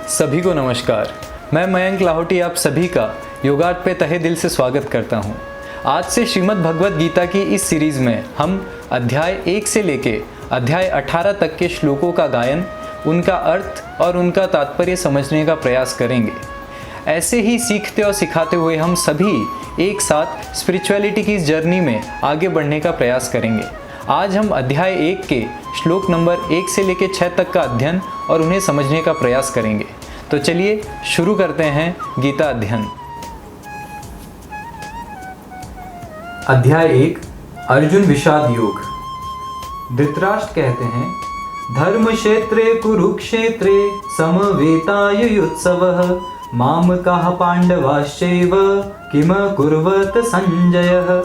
सभी को नमस्कार। मैं मयंक लाहौटी आप सभी का योगार्थ पे तहे दिल से स्वागत करता हूँ। आज से श्रीमद् भगवत गीता की इस सीरीज़ में हम अध्याय 1 से लेके अध्याय 18 तक के श्लोकों का गायन, उनका अर्थ और उनका तात्पर्य समझने का प्रयास करेंगे। ऐसे ही सीखते और सिखाते हुए हम सभी एक साथ स्पिरिचुअलिटी की इस जर्नी में आगे बढ़ने का प्रयास करेंगे। आज हम अध्याय 1 के श्लोक नंबर 1 से लेकर 6 तक का अध्ययन और उन्हें समझने का प्रयास करेंगे। तो चलिए शुरू करते हैं गीता अध्ययन। अध्याय 1 अर्जुन विषाद योग। धृतराष्ट्र कहते हैं, धर्म क्षेत्रे कुरुक्षेत्रे समवेतायुयुत्सवः मामकाः पांडवाश्चैव किम कुर्वत संजयः।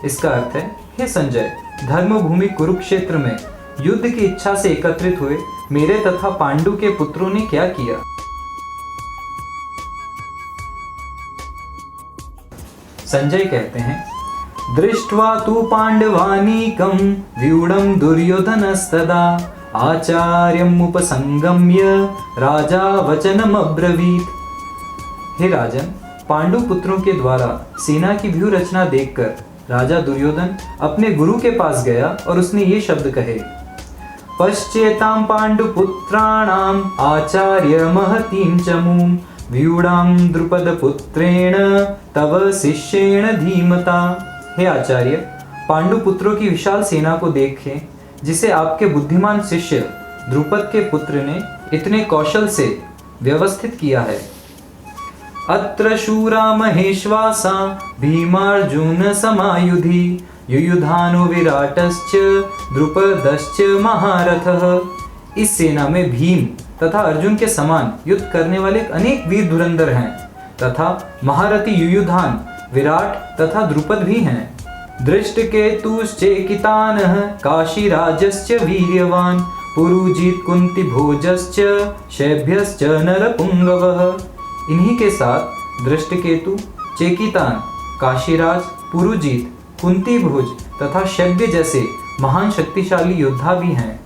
इसका अर्थ है, हे संजय, धर्म भूमि कुरुक्षेत्र में युद्ध की इच्छा से एकत्रित हुए मेरे तथा पांडु के पुत्रों ने क्या किया। संजय कहते हैं, दृष्ट्वा तु पांडवानीकं व्यूढं दुर्योधनस्तदा आचार्यम् उपसंगम्य राजा वचनम अब्रवीत। हे राजन, पांडु पुत्रों के द्वारा सेना की व्यूह रचना देखकर राजा दुर्योधन अपने गुरु के पास गया और उसने ये शब्द कहे, पश्चेतां पांडुपुत्राणां आचार्य महतीं चमूं व्यूढां द्रुपद पुत्रेण तव शिष्येण धीमता। हे आचार्य, पांडु पुत्रों की विशाल सेना को देखें जिसे आपके बुद्धिमान शिष्य द्रुपद के पुत्र ने इतने कौशल से व्यवस्थित किया है। अत्र शूरा महेश्वासा भीमार्जुन समायुधि युयुधानो विराटश्च द्रुपदश्च महारथः। इस सेना में भीम तथा अर्जुन के समान युद्ध करने वाले अनेक वीर धुरंधर हैं तथा महारथी युयुधान, विराट तथा द्रुपद भी हैं। दृष्टकेतुश्चेकितानः काशीराजश्च वीर्यवान् पुरुजित् कुन्तिभोजश्च शैभ्यश्च नरपुंगवः। इन्हीं के साथ दृष्टकेतु, चेकितान, काशीराज, पुरुजित, कुंतीभोज तथा शैब्य जैसे महान शक्तिशाली योद्धा भी हैं।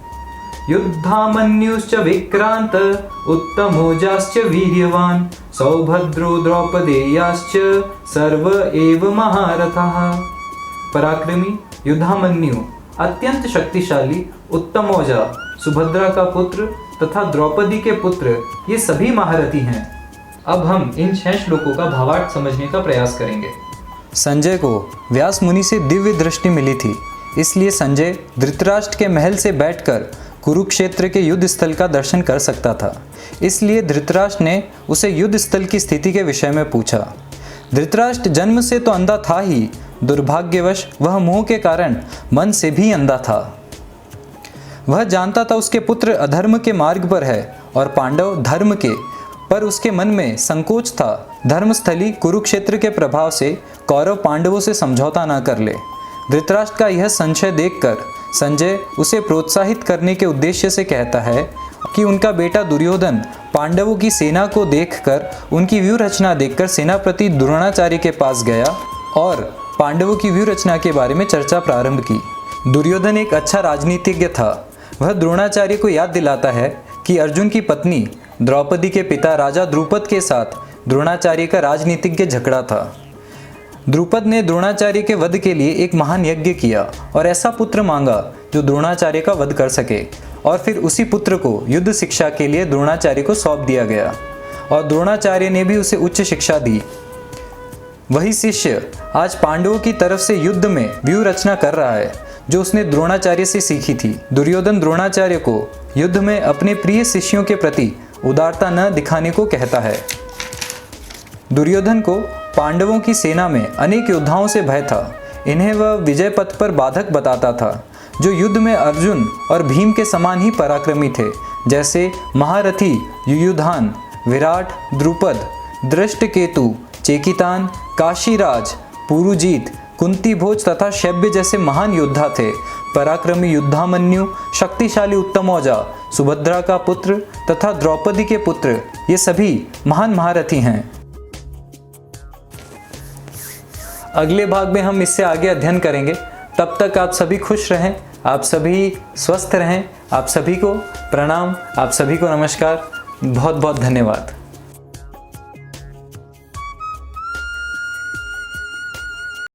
युद्धामन्युश्च विक्रांत उत्तमोजाश्च वीर्यवान् सौभद्रो द्रौपदेयाश्च सर्व एव महारथाः। पराक्रमी युद्धामन्यु, अत्यंत शक्तिशाली उत्तमौजा, सुभद्रा का पुत्र तथा द्रौपदी के पुत्र, ये सभी महारथी हैं। अब हम इन 6 श्लोकों का भावार्थ समझने का प्रयास करेंगे। संजय को व्यास मुनि से दिव्य दृष्टि मिली थी, इसलिए संजय धृतराष्ट्र के महल से बैठकर कुरुक्षेत्र के युद्ध स्थल का दर्शन कर सकता था। इसलिए धृतराष्ट्र ने उसे युद्ध स्थल की स्थिति के विषय में पूछा। धृतराष्ट्र जन्म से तो अंधा था ही, दुर्भाग्यवश वह मोह के कारण मन से भी अंधा था। वह जानता था उसके पुत्र अधर्म के मार्ग पर है और पांडव धर्म के, पर उसके मन में संकोच था धर्मस्थली कुरुक्षेत्र के प्रभाव से कौरव पांडवों से समझौता न कर ले। धृतराष्ट्र का यह संशय देखकर संजय उसे प्रोत्साहित करने के उद्देश्य से कहता है कि उनका बेटा दुर्योधन पांडवों की सेना को देखकर, उनकी व्यूह रचना देखकर सेनापति द्रोणाचार्य के पास गया और पांडवों की व्यूह रचना के बारे में चर्चा प्रारंभ की। दुर्योधन एक अच्छा राजनीतिज्ञ था। वह द्रोणाचार्य को याद दिलाता है कि अर्जुन की पत्नी द्रौपदी के पिता राजा द्रुपद के साथ द्रोणाचार्य का राजनीतिज्ञ झगड़ा था। द्रुपद ने द्रोणाचार्य के वध के लिए एक महान यज्ञ किया और ऐसा पुत्र मांगा जो द्रोणाचार्य का वध कर सके, और फिर उसी पुत्र को युद्ध शिक्षा के लिए द्रोणाचार्य को सौंप दिया गया और द्रोणाचार्य ने भी उसे उच्च शिक्षा दी। वही शिष्य आज पांडवों की तरफ से युद्ध में व्यूह रचना कर रहा है जो उसने द्रोणाचार्य से सीखी थी। दुर्योधन द्रोणाचार्य को युद्ध में अपने प्रिय शिष्यों के प्रति उदारता न दिखाने को कहता है। दुर्योधन को पांडवों की सेना में अनेक योद्धाओं से भय था। इन्हें वह विजय पथ पर बाधक बताता था जो युद्ध में अर्जुन और भीम के समान ही पराक्रमी थे, जैसे महारथी युयुधान, विराट, द्रुपद, दृष्टकेतु, चेकितान, काशीराज, पुरुजित, कुंतीभोज तथा शैब्य जैसे महान योद्धा थे। पराक्रमी युद्धामन्यु, शक्तिशाली उत्तमौजा, सुभद्रा का पुत्र तथा द्रौपदी के पुत्र, ये सभी महान महारथी हैं। अगले भाग में हम इससे आगे अध्ययन करेंगे। तब तक आप सभी खुश रहें, आप सभी स्वस्थ रहें। आप सभी को प्रणाम, आप सभी को नमस्कार। बहुत बहुत धन्यवाद।